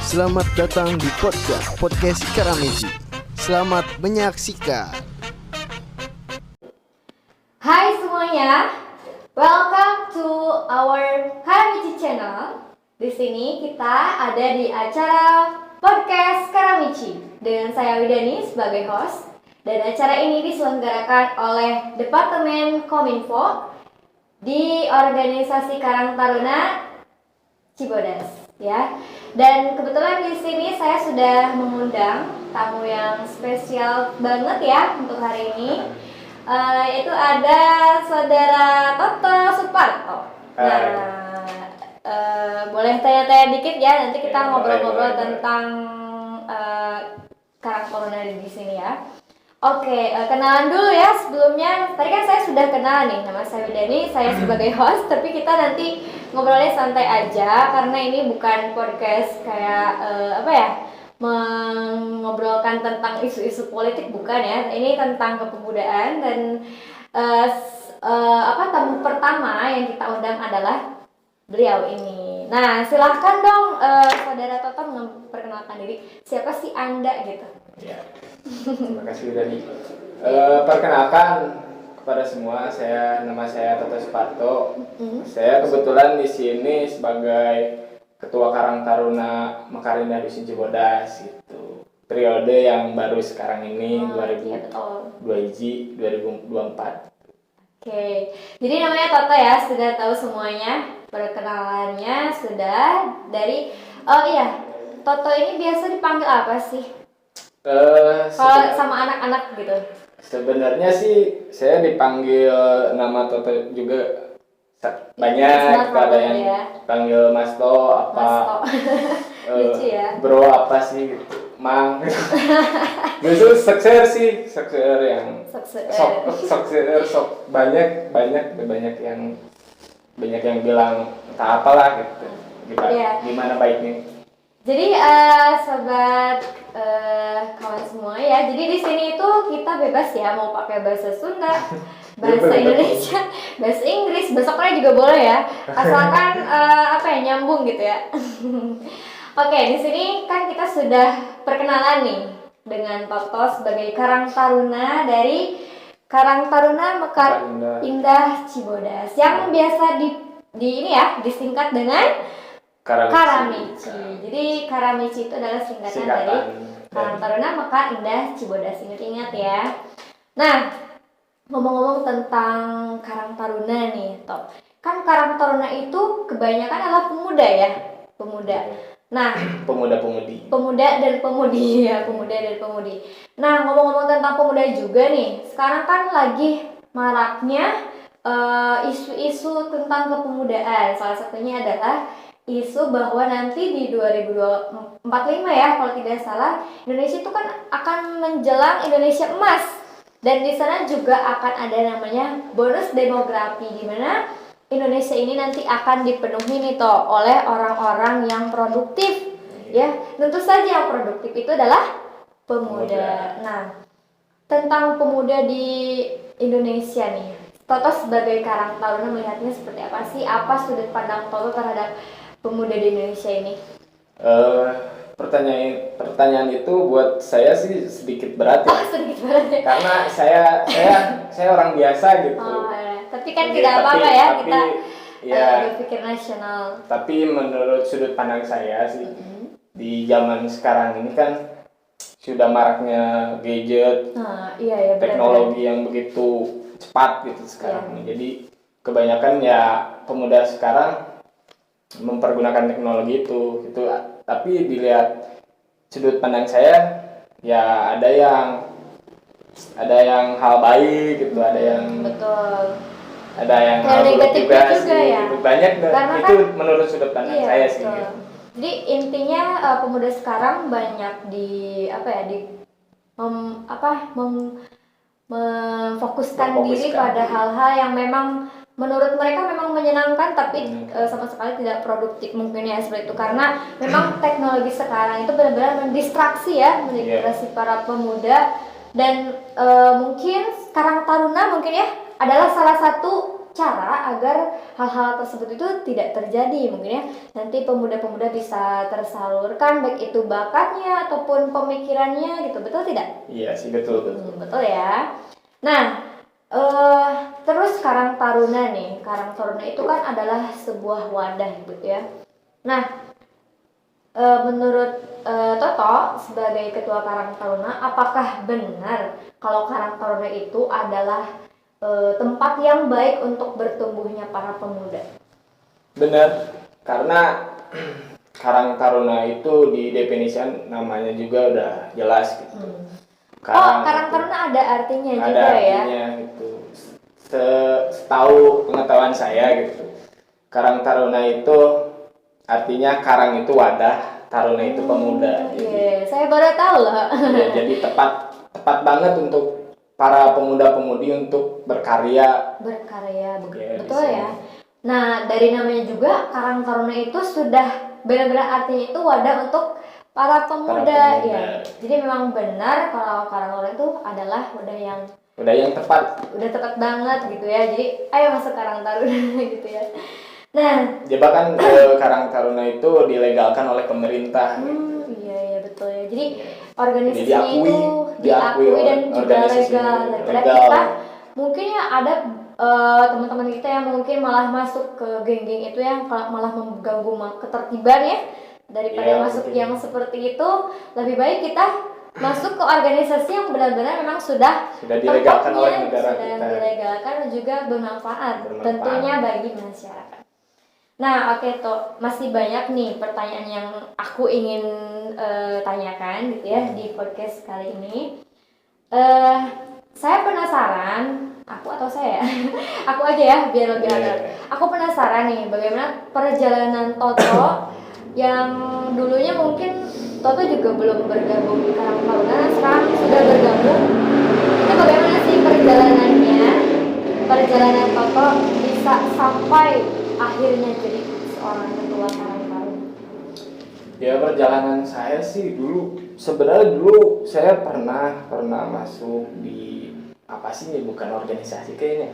Selamat datang di podcast Karamichi. Selamat menyaksikan. Hai semuanya, welcome to our Karamichi channel. Di sini kita ada di acara podcast Karamichi dengan saya Widani sebagai host. Dan acara ini diselenggarakan oleh Departemen Kominfo di organisasi Karang Taruna Cibodas, ya. Dan kebetulan di sini saya sudah mengundang tamu yang spesial banget ya untuk hari ini. Yaitu ada saudara Toto Suparto. Nah, boleh tanya-tanya dikit ya, nanti kita ngobrol-ngobrol tentang Karang Taruna di sini ya. Oke, kenalan dulu ya sebelumnya. Tadi kan saya sudah kenal nih, nama saya Widani, saya sebagai host. Tapi kita nanti ngobrolnya santai aja karena ini bukan podcast kayak mengobrolkan tentang isu-isu politik, bukan ya. Ini tentang kepemudaan dan tamu pertama yang kita undang adalah beliau ini. Nah, silahkan dong saudara Toto memperkenalkan diri. Siapa sih Anda gitu? Ya. Terima kasih Widani. Perkenalkan kepada semua, nama saya Toto Suparto. Saya kebetulan di sini sebagai Ketua Karang Taruna Mekarindah Dusun Cibodas gitu. Periode yang baru sekarang ini 2024. Oke. Jadi namanya Toto ya, sudah tahu semuanya. Perkenalannya sudah dari Toto ini biasa dipanggil apa sih? Kalau sama anak-anak gitu. Sebenarnya sih saya dipanggil nama Toto juga banyak, ada yang panggil Mas To apa lucu ya. Bro apa sih gitu, Mang justru sekser yang sok banyak yang bilang entah apalah gitu. Gimana baiknya. Jadi sobat kawan semua ya. Jadi di sini itu kita bebas ya, mau pakai bahasa Sunda, bahasa Indonesia, bahasa Inggris, bahasa Korea juga boleh ya. Asalkan nyambung gitu ya. Oke, di sini kan kita sudah perkenalan nih dengan Toto sebagai Karang Taruna dari Karang Taruna Mekarindah Cibodas yang biasa disingkat dengan Karamichi. Jadi Karamichi itu adalah singkatan dari Karang Taruna Mekarindah Cibodas. Ingat-ingat ya. Nah, ngomong-ngomong tentang Karang Taruna nih, Top. Kan Karang Taruna itu kebanyakan adalah pemuda ya, pemuda. Nah, pemuda dan pemudi. Nah, ngomong-ngomong tentang pemuda juga nih, sekarang kan lagi maraknya isu-isu tentang kepemudaan. Salah satunya adalah isu bahwa nanti di 2045 ya kalau tidak salah, Indonesia itu kan akan menjelang Indonesia emas, dan di sana juga akan ada namanya bonus demografi, di mana Indonesia ini nanti akan dipenuhi nih oleh orang-orang yang produktif ya. Tentu saja yang produktif itu adalah pemuda. Nah, tentang pemuda di Indonesia nih, Toto sebagai Karang Taruna melihatnya seperti apa sih? Apa sudut pandang Toto terhadap pemuda di Indonesia ini? Pertanyaan itu buat saya sih sedikit berat ya. Sedikit berat ya. Karena saya orang biasa gitu. Tapi kan tidak apa-apa ya, kita berpikir nasional. Tapi menurut sudut pandang saya sih, di zaman sekarang ini kan sudah maraknya gadget, teknologi yang begitu cepat gitu sekarang. Jadi kebanyakan ya pemuda sekarang mempergunakan teknologi itu. Tapi dilihat sudut pandang saya, ya ada yang hal baik gitu, ada yang hal buruk juga sih. Ya? Banyak karena itu kan, menurut sudut pandang saya sih. Gitu. Jadi intinya pemuda sekarang banyak memfokuskan diri pada hal-hal yang memang menurut mereka memang menyenangkan, tapi sama sekali tidak produktif mungkin ya, seperti itu. Karena memang teknologi sekarang itu benar-benar mendistraksi ya, mendistraksi para pemuda. Dan mungkin Karang Taruna mungkin ya adalah salah satu cara agar hal-hal tersebut itu tidak terjadi. Mungkin ya nanti pemuda-pemuda bisa tersalurkan baik itu bakatnya ataupun pemikirannya gitu, betul tidak? Iya sih, betul. Betul ya. Nah, terus Karang Taruna nih, Karang Taruna itu kan adalah sebuah wadah gitu ya. Nah, menurut Toto sebagai ketua Karang Taruna, apakah benar kalau Karang Taruna itu adalah tempat yang baik untuk bertumbuhnya para pemuda? Benar, karena Karang Taruna itu di definisikan namanya juga udah jelas gitu. Karang Taruna ada artinya ada juga ya? Ada artinya gitu. Setahu pengetahuan saya gitu, Karang Taruna itu artinya karang itu wadah, taruna itu pemuda. Iya, saya baru tahu loh. Ya, jadi tepat banget untuk para pemuda-pemudi untuk berkarya. Betul ya. Nah, dari namanya juga Karang Taruna itu sudah benar-benar artinya itu wadah untuk para pemuda. Ya. Jadi memang benar kalau Karang Taruna itu adalah wadah yang tepat. Udah tepat banget gitu ya. Jadi ayo masuk Karang Taruna gitu ya. Nah, bahkan Karang Taruna itu dilegalkan oleh pemerintah. Iya betul ya. Jadi organisasinya itu diakui dan juga legal. Daripada kita mungkin ya ada teman-teman kita yang mungkin malah masuk ke geng-geng itu yang malah mengganggu ketertiban ya. Daripada masuk yang seperti itu, lebih baik kita masuk ke organisasi yang benar-benar memang sudah dilegalkan oleh negara kita. Sudah dilegalkan dan juga bermanfaat tentunya bagi masyarakat. Nah, oke toh, masih banyak nih pertanyaan yang aku ingin tanyakan gitu ya di podcast kali ini. Saya penasaran, aku aja ya biar lebih akrab. Aku penasaran nih bagaimana perjalanan Toto yang dulunya mungkin Toto juga belum bergabung di Karang Taruna, sekarang sudah bergabung. Itu bagaimana sih perjalanan Toto bisa sampai akhirnya jadi seorang ketua Karang Taruna? Ya, perjalanan saya sih sebenarnya saya pernah masuk di apa sih, bukan organisasi kayaknya,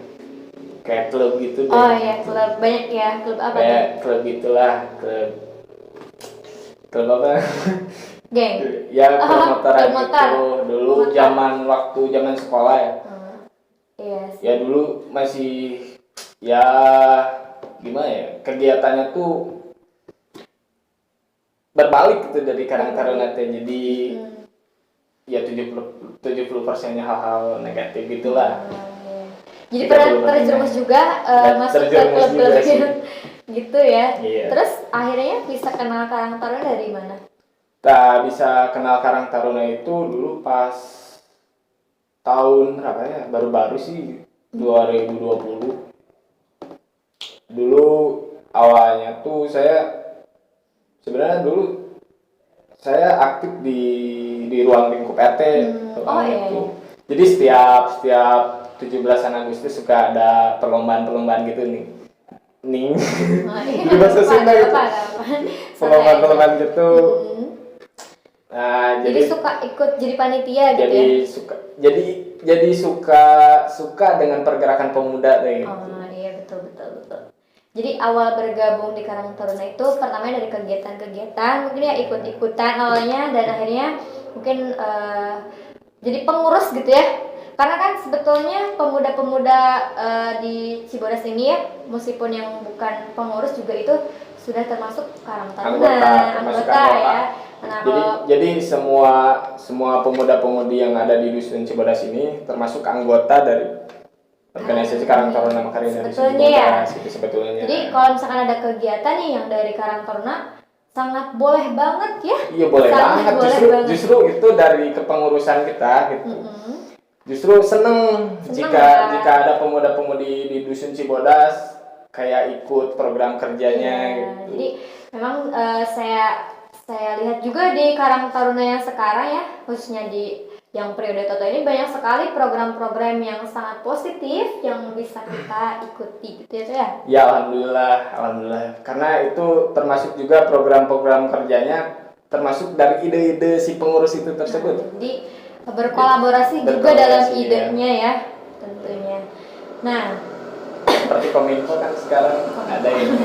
kayak klub gitu deh. Oh iya, klub banyak ya, klub apa tuh? Klub gitulah, klub apa? Geng. Ya, klub motoran gitu. Dulu motor. zaman sekolah ya. Iya sih. Ya dulu masih ya gimana ya, kegiatannya tuh berbalik gitu dari Karang Taruna teh. Jadi ya 70%-nya hal-hal negatif gitulah. Jadi pernah terjerumus juga masuk ke klub-klub gitu ya. Iya. Terus akhirnya bisa kenal Karang Taruna dari mana? Bisa kenal Karang Taruna itu dulu pas tahun berapa ya? Baru-baru sih 2020. Dulu awalnya tuh sebenarnya aktif di ruang lingkup RT. Iya. Jadi setiap 17-an Agustus suka ada perlombaan gitu nih. Di bahasa Sunda gitu. Perlombaan gitu. Nah, jadi suka ikut jadi panitia gitu ya? Jadi suka dengan pergerakan pemuda kayak gitu. Oh iya, betul. Jadi awal bergabung di Karang Taruna itu pertamanya dari kegiatan mungkin ya ikut-ikutan awalnya, dan akhirnya mungkin jadi pengurus gitu ya. Karena kan sebetulnya pemuda-pemuda di Cibodas ini ya, meskipun yang bukan pengurus juga itu sudah termasuk Karang Taruna, anggota ya. Nah, jadi semua pemuda-pemudi yang ada di dusun Cibodas ini termasuk anggota dari organisasi Karang Taruna Makarina sebetulnya ya. Sebetulnya. Jadi kalau misalkan ada kegiatan nih yang dari Karang Taruna, sangat boleh banget ya. Iya, boleh banget. Justru itu dari kepengurusan kita gitu. Justru seneng jika ada pemuda-pemudi di dusun Cibodas kayak ikut program kerjanya gitu. Jadi memang saya lihat juga di Karang Taruna yang sekarang ya, khususnya di yang periode Toto ini banyak sekali program-program yang sangat positif yang bisa kita ikuti gitu ya. Ya, alhamdulillah. Karena itu termasuk juga program-program kerjanya termasuk dari ide-ide si pengurus itu tersebut. Jadi berkolaborasi juga dalam idenya ya, tentunya. Nah, seperti Kominfo kan sekarang ada ini.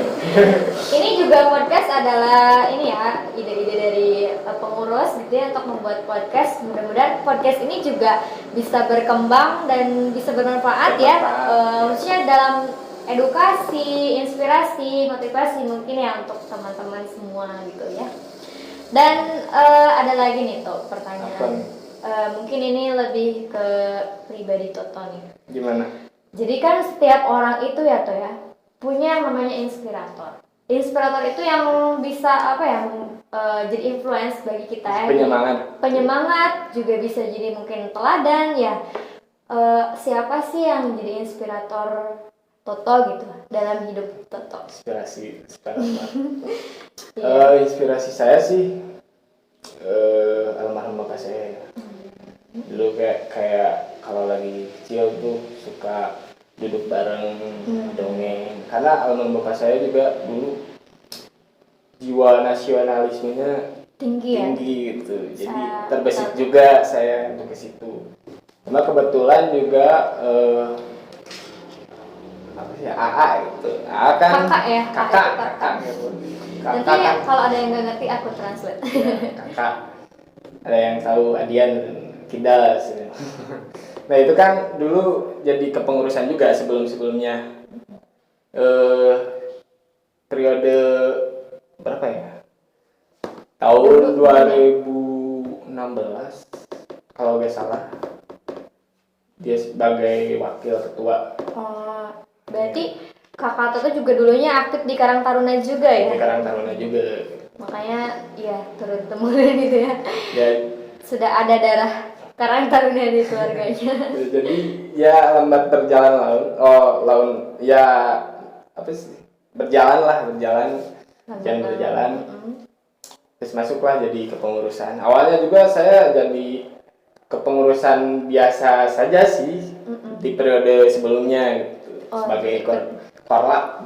Ini juga podcast adalah ini ya, ide-ide dari pengurus gitu ya untuk membuat podcast. Mudah-mudahan podcast ini juga bisa berkembang dan bisa bermanfaat ya, khususnya dalam edukasi, inspirasi, motivasi mungkin ya untuk teman-teman semua gitu ya. Dan ada lagi nih tuh pertanyaan. Mungkin ini lebih ke pribadi Toto nih. Gimana? Jadi kan setiap orang itu ya Toto ya punya yang namanya inspirator. Inspirator itu yang bisa apa ya jadi influence bagi kita ya. Penyemangat juga bisa jadi mungkin teladan ya. Siapa sih yang jadi inspirator Toto gitu dalam hidup Toto? Inspirasi inspirasi saya sih almarhum bapak saya. Dulu kayak kalau lagi kecil tuh suka duduk bareng dongeng, karena almarhum bapak saya juga dulu jiwa nasionalismenya tinggi gitu, jadi terbesit juga saya untuk ke situ. Cuma kebetulan juga apa sih AA gitu, AA kan kakak gitu. Nanti kalau ada yang nggak ngerti aku translate. Ya, kakak, ada yang tahu Adian Kidal. Nah itu kan dulu jadi kepengurusan juga sebelumnya. Periode berapa ya? Tahun 2016 kalau nggak salah. Dia sebagai wakil ketua. Oh, berarti kakak Toto juga dulunya aktif di Karang Taruna juga ya? Di Karang Taruna juga. Makanya ya turun temurun gitu ya. Ya. Sudah ada darah Karang Taruna di keluarganya. Jadi ya lambat berjalan laun ya apa sih? Berjalan. Terus masuklah jadi kepengurusan. Awalnya juga saya jadi kepengurusan biasa saja sih di periode sebelumnya gitu, sebagai korlap.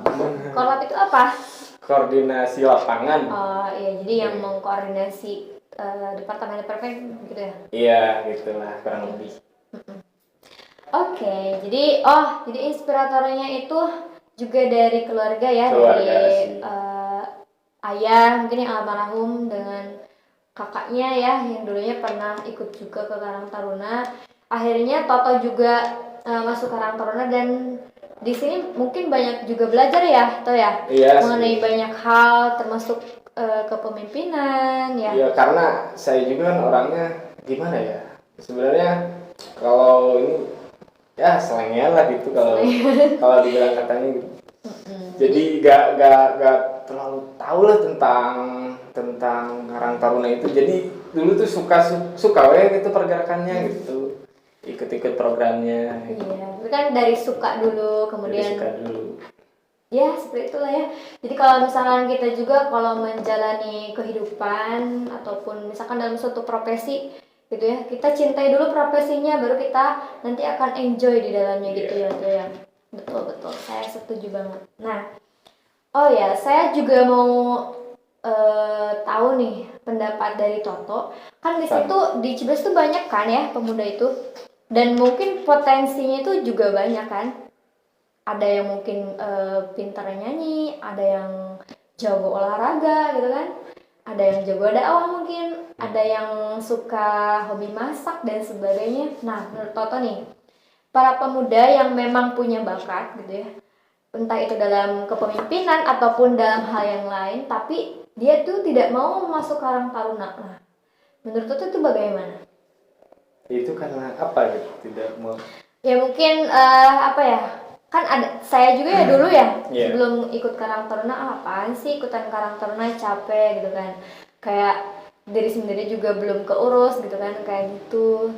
Korlap itu apa? Koordinasi lapangan. Oh iya, jadi yang mengkoordinasi departemen gitu ya? Iya, gitulah kurang lebih. Oke, jadi inspiratornya itu juga dari keluarga ya, dari ayah mungkin yang almarhum dengan kakaknya ya yang dulunya pernah ikut juga ke Karang Taruna. Akhirnya Toto juga masuk Karang Taruna dan di sini mungkin banyak juga belajar ya, Toto ya, mengenai banyak hal termasuk kepemimpinan ya. Iya, karena saya juga kan orangnya gimana ya, sebenarnya kalau ini ya selengnya lah gitu kalau dibilang katanya gitu. Jadi gak terlalu tahu lah tentang Karang Taruna itu. Jadi dulu tuh suka gitu pergerakannya gitu, ikut programnya. Iya, itu kan dari suka dulu, kemudian ya seperti itulah ya. Jadi kalau misalkan kita juga kalau menjalani kehidupan ataupun misalkan dalam suatu profesi gitu ya, kita cintai dulu profesinya, baru kita nanti akan enjoy di dalamnya gitu ya tuh ya. Betul, saya setuju banget. Nah, saya juga mau tahu nih pendapat dari Toto. Kan di situ di Cibes tuh banyak kan ya pemuda itu, dan mungkin potensinya itu juga banyak kan. Ada yang mungkin pintar nyanyi, ada yang jago olahraga gitu kan, ada yang jago dakwah mungkin, ada yang suka hobi masak dan sebagainya. Nah, menurut Toto nih, para pemuda yang memang punya bakat gitu ya, entah itu dalam kepemimpinan ataupun dalam hal yang lain, tapi dia tuh tidak mau masuk Karang Taruna. Nah, menurut Toto itu bagaimana? Itu karena apa gitu, tidak mau? Ya mungkin kan ada saya juga ya dulu ya, sebelum ikut Karang Taruna, apaan sih ikutan Karang Taruna, capek gitu kan, kayak diri sendiri juga belum keurus gitu kan, kayak gitu.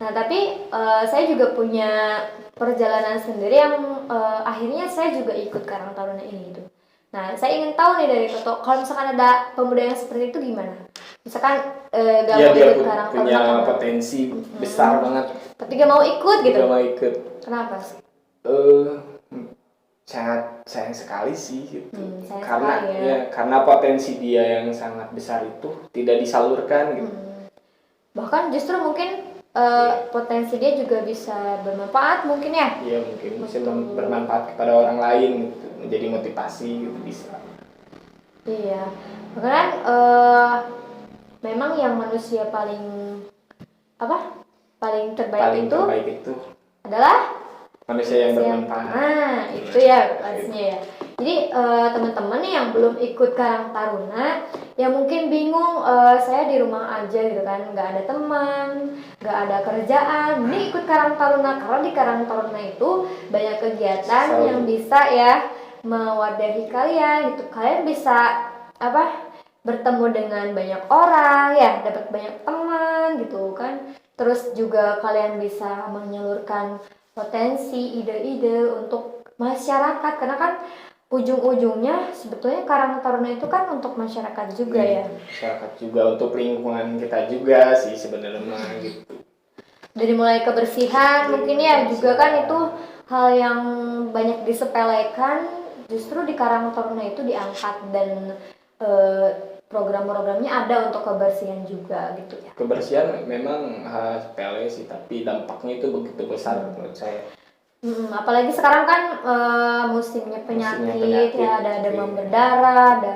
Nah tapi saya juga punya perjalanan sendiri yang akhirnya saya juga ikut Karang Taruna ini gitu. Nah saya ingin tahu nih dari Toto, kalau misalkan ada pemuda yang seperti itu gimana? Misalkan gak mau ikut Karang Taruna, punya potensi besar banget, tapi gak mau ikut gitu. Gak mau ikut. Kenapa sih? Sangat sayang sekali sih gitu. Karena karena potensi dia yang sangat besar itu tidak disalurkan gitu. Bahkan justru mungkin potensi dia juga bisa bermanfaat mungkin ya. Iya, mungkin bisa bermanfaat kepada orang lain gitu, menjadi motivasi gitu bisa. Iya, karena memang yang manusia paling Paling itu terbaik itu adalah manusia yang bermanfaat. Nah, itu ya pastinya ya. Jadi teman-teman nih yang belum ikut Karang Taruna, yang mungkin bingung, saya di rumah aja gitu kan, nggak ada teman, nggak ada kerjaan, ini ikut Karang Taruna karena di Karang Taruna itu banyak kegiatan yang bisa ya mewadahi kalian gitu. Kalian bisa bertemu dengan banyak orang ya, dapat banyak teman gitu kan. Terus juga kalian bisa menyalurkan potensi, ide-ide untuk masyarakat, karena kan ujung-ujungnya sebetulnya Karang Taruna itu kan untuk masyarakat juga ya. Masyarakat juga, untuk lingkungan kita juga sih sebenarnya gitu. Dari mulai kebersihan mungkin ya juga kan itu hal yang banyak disepelekan, justru di Karang Taruna itu diangkat dan program-programnya ada untuk kebersihan juga gitu ya. Kebersihan memang sepele sih, tapi dampaknya itu begitu besar menurut saya. Apalagi sekarang kan musimnya penyakit ya, ada demam berdarah, ada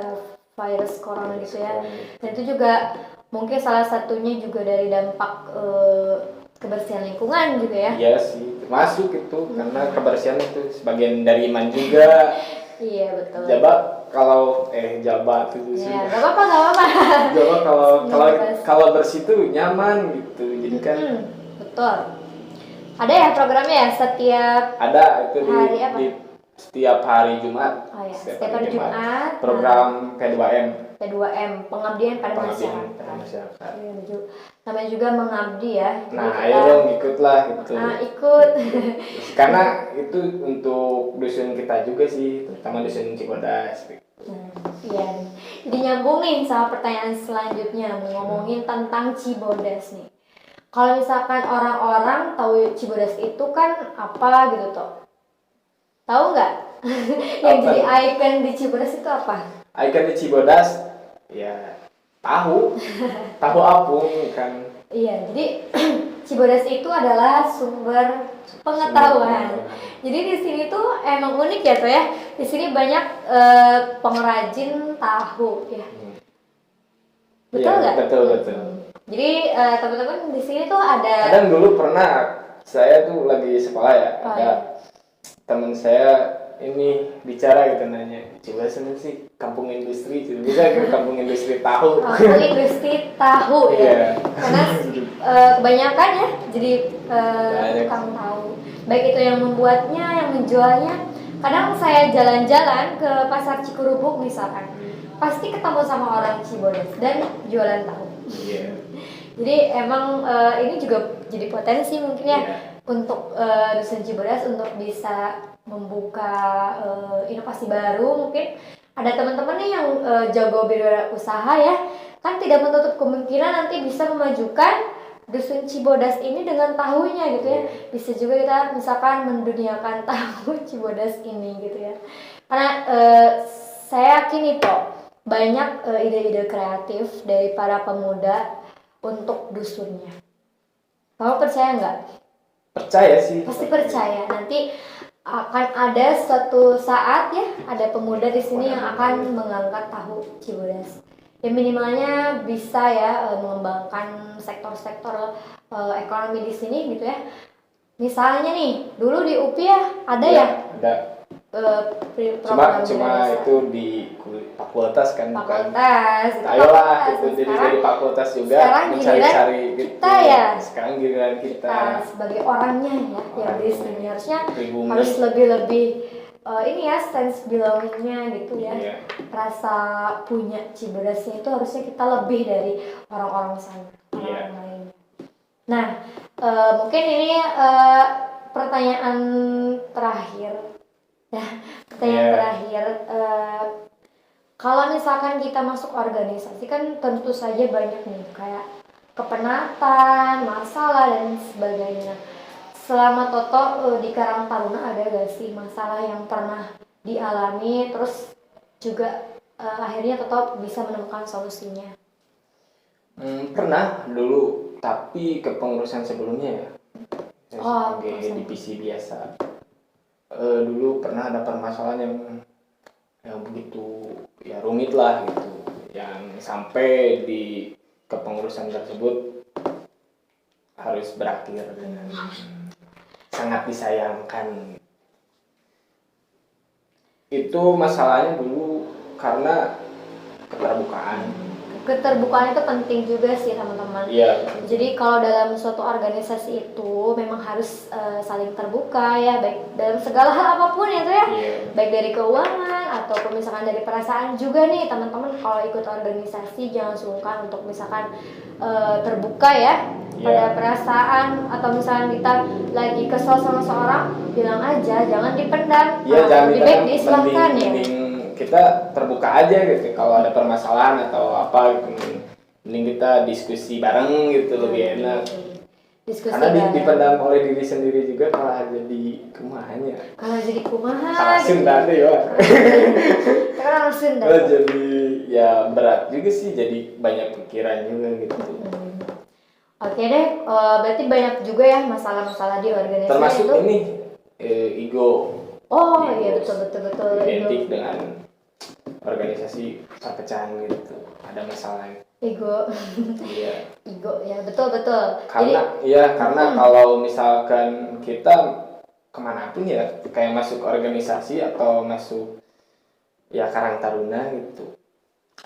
virus corona gitu ya. Dan itu juga mungkin salah satunya juga dari dampak kebersihan lingkungan juga ya. Iya sih, masuk itu karena kebersihan itu sebagian dari iman juga. Iya betul. Kalau jabat itu sih. Ya, gak apa-apa. Jabat kalau bersih itu nyaman gitu, jadi kan. Betul. Ada ya programnya ya setiap ada itu hari apa? di setiap hari Jumat. Oh ya, setiap hari Jumat. Program P2M. P2M, pengabdian pada masyarakat. Iya, namanya juga mengabdi ya. Nah, ayo dong ikutlah gitu. Nah, ikut. Karena itu untuk dusun kita juga sih, terutama dusun Cibodas. Iya. Jadi nyambung nih sama pertanyaan selanjutnya, ngomongin tentang Cibodas nih. Kalau misalkan orang-orang tahu Cibodas itu kan apa gitu toh? Tahu nggak? Yang jadi ikon di Cibodas itu apa? Ikon di Cibodas ya tahu apung kan. Iya, jadi Cibodas itu adalah sumber pengetahuan. Jadi di sini tuh emang unik ya tuh ya. Di sini banyak pengrajin tahu ya. Betul nggak? Ya, betul. Jadi teman-teman di sini tuh ada. Kadang dulu pernah saya tuh lagi sekolah ya, ada teman saya ini bicara gitu nanya, Cibodas ini sih kampung industri, bisa ke kampung industri tahu. Kampung industri tahu ya. Karena kebanyakan ya jadi tukang tahu. Baik itu yang membuatnya, yang menjualnya. Kadang saya jalan-jalan ke pasar Cikurubuk misalkan, pasti ketemu sama orang Cibodas dan jualan tahu. Yeah. Jadi emang ini juga jadi potensi mungkin ya untuk dusun Cibodas untuk bisa membuka inovasi baru. Mungkin ada teman-teman nih yang jago berwirausaha ya, kan tidak menutup kemungkinan nanti bisa memajukan dusun Cibodas ini dengan tahunya gitu ya. Bisa juga kita misalkan menduniakan tahu Cibodas ini gitu ya. Karena saya yakin nih Pak, banyak ide-ide kreatif dari para pemuda untuk dusunnya. Kamu percaya nggak? Percaya sih. Pasti percaya. Nanti akan ada suatu saat ya, ada pemuda di sini yang akan mengangkat tahu Cibodas. Ya minimalnya bisa ya mengembangkan sektor-sektor ekonomi di sini gitu ya. Misalnya nih, dulu di UPI ya ada ya? Ada. Cuma itu di fakultas kan, fakultas. Ayolah itu jadi dari fakultas juga mencari-cari gitu. Kita ya. Sekarang giliran kita sebagai orangnya ya, yang di sini harusnya harus lebih ini ya, sense belongingnya gitu ya. Rasa punya Cibodasnya itu harusnya kita lebih dari orang-orang sana, orang lainnya. Nah, mungkin ini pertanyaan terakhir. Terakhir, kalau misalkan kita masuk organisasi kan tentu saja banyak nih kayak kepenatan, masalah dan sebagainya. Selama Toto di Karang Taruna ada gak sih masalah yang pernah dialami terus juga akhirnya Toto bisa menemukan solusinya? Pernah dulu tapi kepengurusan sebelumnya ya. Saya sebagai divisi biasa. Dulu pernah ada permasalahan yang begitu ya rumit lah gitu, yang sampai di kepengurusan tersebut harus berakhir dengan sangat disayangkan. Itu masalahnya dulu karena keterbukaan itu penting juga sih teman-teman. Iya. Jadi kalau dalam suatu organisasi itu memang harus saling terbuka ya, baik dalam segala hal apapun itu ya. Iya. Baik dari keuangan ataupun misalkan dari perasaan juga nih teman-teman, kalau ikut organisasi jangan sungkan untuk misalkan terbuka ya. Pada perasaan, atau misalnya kita lagi kesel sama seorang, bilang aja, jangan dipendam. Jangan lebih baik disilahkan ya. Kita terbuka aja gitu, kalau ada permasalahan atau apa gitu, mending kita diskusi bareng gitu, lebih enak. Diskusi karena dipendam oleh diri sendiri juga malah jadi kumahanya. Kalau jadi kumaha salah Sunda deh ya. Karena Sunda. Jadi ya berat juga sih, jadi banyak pikiran juga gitu. Oke deh, berarti banyak juga ya masalah-masalah di organisasi. Termasuk itu ini ego. Iya betul. Identik dengan organisasi perpecahan gitu, ada masalah. Ego. Iya. Ego ya, betul. Karena kalau misalkan kita kemanapun ya, kayak masuk organisasi atau masuk ya Karang Taruna gitu,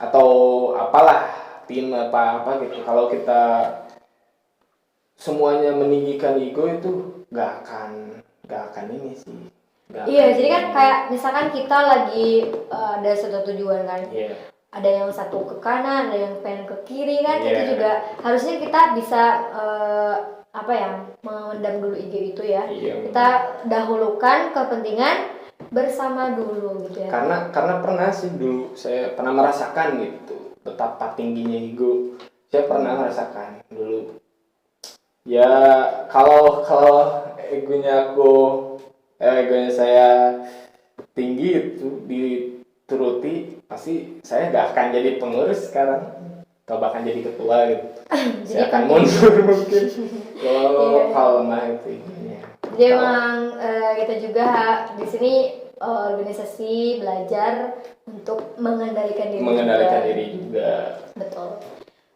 atau apalah tim apa gitu, kalau kita semuanya meninggikan ego itu gak akan ini sih. Jadi kan kayak misalkan kita lagi ada satu tujuan kan. Iya. Ada yang satu ke kanan, ada yang pengen ke kiri kan. Iya. Itu juga harusnya kita bisa memendam dulu ego itu ya. Iya. Kita dahulukan kepentingan bersama dulu gitu ya. Karena pernah sih dulu saya pernah merasakan gitu betapa tingginya ego. Saya pernah merasakan dulu. Ya kalau egonya saya tinggi itu dituruti, pasti saya gak akan jadi pengurus sekarang, atau bahkan jadi ketua gitu. Saya akan mundur mungkin kalau hal lemah itu. Jadi emang kita juga di sini organisasi belajar untuk mengendalikan diri juga. Betul.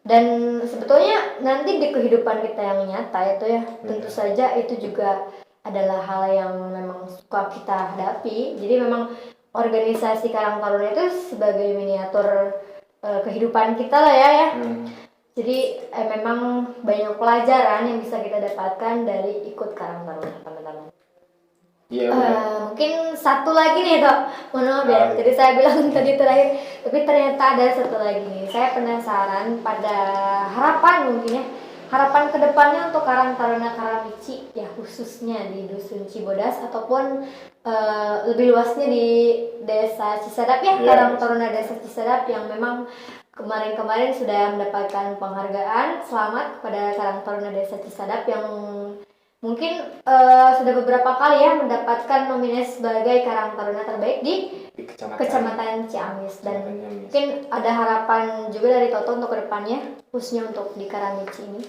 Dan sebetulnya nanti di kehidupan kita yang nyata itu ya, tentu saja itu juga adalah hal yang memang suka kita hadapi. Jadi memang organisasi Karang Taruna itu sebagai miniatur kehidupan kita lah ya. Jadi memang banyak pelajaran yang bisa kita dapatkan dari ikut Karang Taruna, teman-teman. Iya. Mungkin satu lagi nih Tok, mohon maaf ya. Jadi saya bilang tadi terakhir, tapi ternyata ada satu lagi nih. Saya penasaran pada harapan mungkin ya, harapan kedepannya untuk Karang Taruna Karamici ya, khususnya di Dusun Cibodas ataupun lebih luasnya di Desa Cisadap ya. Karang Taruna Desa Cisadap yang memang kemarin sudah mendapatkan penghargaan. Selamat kepada Karang Taruna Desa Cisadap yang mungkin sudah beberapa kali ya mendapatkan nominasi sebagai Karang Taruna terbaik di Kecamatan Ciamis. Dan mungkin ada harapan juga dari Toto untuk kedepannya, khususnya untuk di Karamici ini.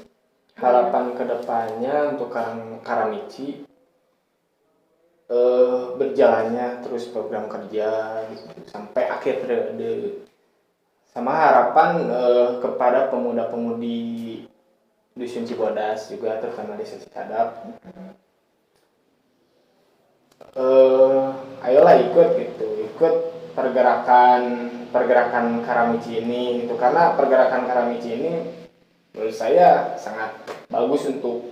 Harapan kedepannya untuk Karamici berjalannya terus program kerja gitu, sampai akhir periode. Sama harapan kepada pemuda-pemudi Dusun Cibodas juga, terutama Desa Cisadap. Ayolah ikut pergerakan Karamici ini gitu, karena pergerakan Karamici ini menurut saya sangat bagus untuk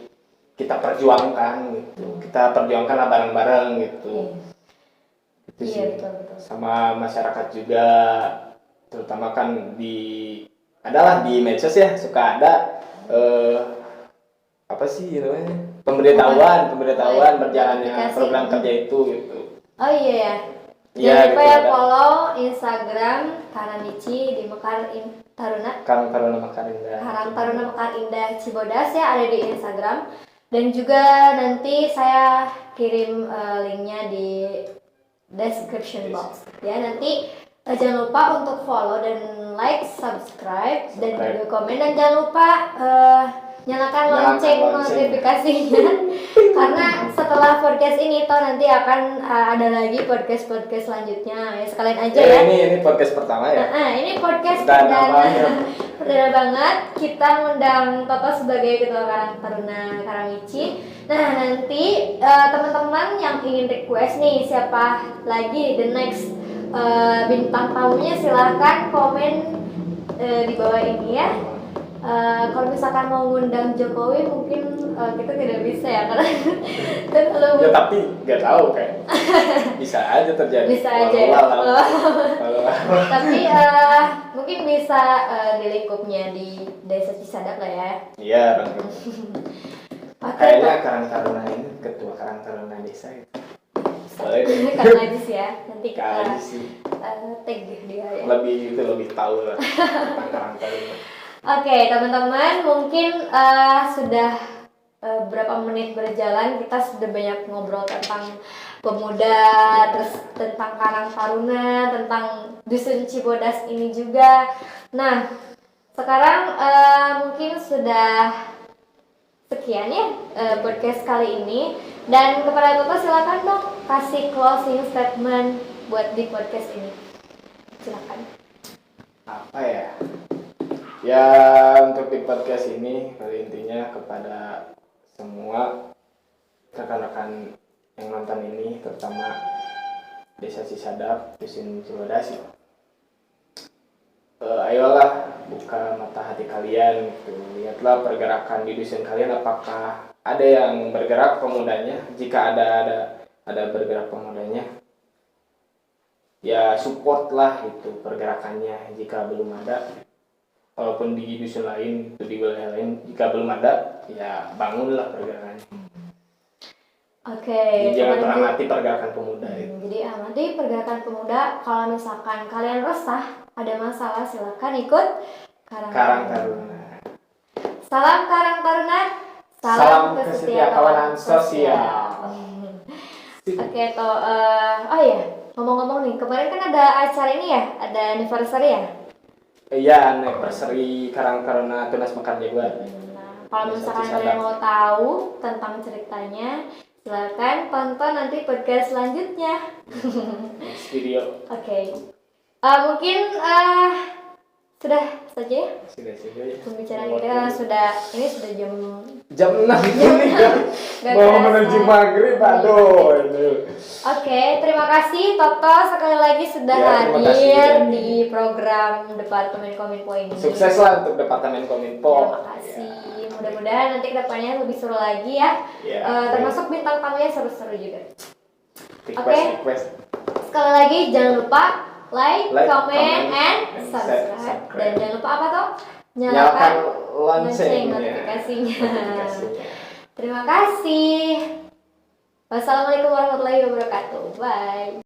kita perjuangkan gitu. Kita perjuangkanlah bareng-bareng gitu. Itu sih. Betul. Sama masyarakat juga, terutama kan adalah di medsos ya, suka ada apa sih namanya, pemberitahuan berjalannya program kerja itu gitu. Oh iya ya. Jangan lupa ya follow Instagram Karamici di Karang Taruna Mekar Indah Cibodas ya, ada di Instagram. Dan juga nanti saya kirim linknya di description box ya. Nanti jangan lupa untuk follow dan like, subscribe dan juga komen, dan jangan lupa nyalakan lonceng notifikasinya. Karena setelah podcast ini toh nanti akan ada lagi podcast selanjutnya. Ya sekalian aja ya. Ini podcast pertama ya. Ini podcast perdana banget. Kita ngundang Toto sebagai Ketua Karang Taruna Karamichi. Nah nanti teman-teman yang ingin request nih siapa lagi the next bintang tamunya, silahkan komen di bawah ini ya. Kalau misalkan mau ngundang Jokowi mungkin kita tidak bisa ya karena kalau ya tapi nggak tahu kan, bisa aja terjadi. Bisa aja ya. Tapi mungkin bisa di lingkupnya di Desa Cisadap lah ya. Iya. Kayaknya Karang Taruna ini ketua Karang Taruna desa gitu. Karena aja sih ya, nanti kita tag dia ya. Lebih tahu lah tentang Karang Taruna. Oke, teman-teman, mungkin sudah berapa menit berjalan, kita sudah banyak ngobrol tentang pemuda, terus tentang Karang Taruna, tentang Dusun Cibodas ini juga. Nah, sekarang mungkin sudah sekian ya podcast kali ini. Dan kepada Toto silakan dong kasih closing statement buat di podcast ini. Silakan. Apa ya? Ya untuk di podcast ini pada intinya kepada semua rekan-rekan yang nonton ini, terutama Desa Cisadap, Dusun Cibodas. Ayolah buka mata hati kalian gitu. Lihatlah pergerakan di dusun kalian, apakah ada yang bergerak pemudanya. Jika ada bergerak pemudanya, ya supportlah itu pergerakannya. Jika belum ada, walaupun di dusun lain, itu di wilayah lain, jika belum ada, ya bangunlah pergerakannya. Oke. Jangan teramati pergerakan pemuda itu. Jadi amati pergerakan pemuda. Kalau misalkan kalian resah, ada masalah, silakan ikut Karang Taruna. Salam Karang Taruna. Salam kesetiakawanan sosial. Oke, oh iya, ngomong-ngomong nih, kemarin kan ada acara ini ya, ada anniversary ya? Iya, anniversary Karang Taruna Tunas Mekar Jaguar. Nah, kalau misalkan kalian mau tahu tentang ceritanya, silakan tonton nanti podcast selanjutnya. Video. Oke. Mungkin sudah saja ya? Sudah ya. Pembicaraan kita sudah jam 6 ini kan mau menuju maghrib. Aduh. Oke, terima kasih Toto sekali lagi sudah hadir di program Departemen Kominfo ini. Sukses lah untuk Departemen Kominfo. Terima kasih. Mudah-mudahan nanti kedepannya lebih seru lagi ya. Termasuk bintang tamunya seru-seru juga. Request. Sekali lagi jangan lupa like, comment, and subscribe. Dan jangan lupa apa toh? Nyalakan lonceng notifikasinya. Terima kasih. Wassalamualaikum warahmatullahi wabarakatuh. Bye.